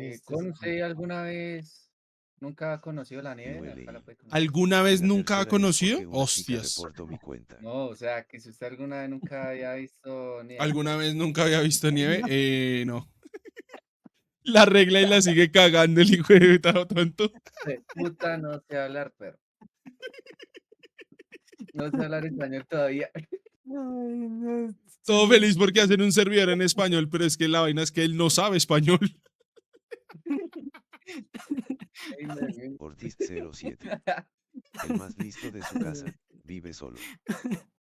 Este es ¿Con el usted alguna vez nunca ha conocido la nieve? Nunca la Noelei. puede conocer. ¿Alguna Y vez la nunca ha tercera es conocido? porque una chica Hostias. reportó mi cuenta. No, o sea, que si usted alguna vez nunca haya visto nieve, ¿Alguna pues, vez nunca había visto nieve? No. La regla y la sigue cagando el hijo de puta tonto. puta, no sé hablar, perro. No sé hablar español todavía. Todo no, feliz porque hacen un servidor en español, pero es que la vaina es que él no sabe español. Ay, me- Ortiz 07. El más listo de su casa, vive solo.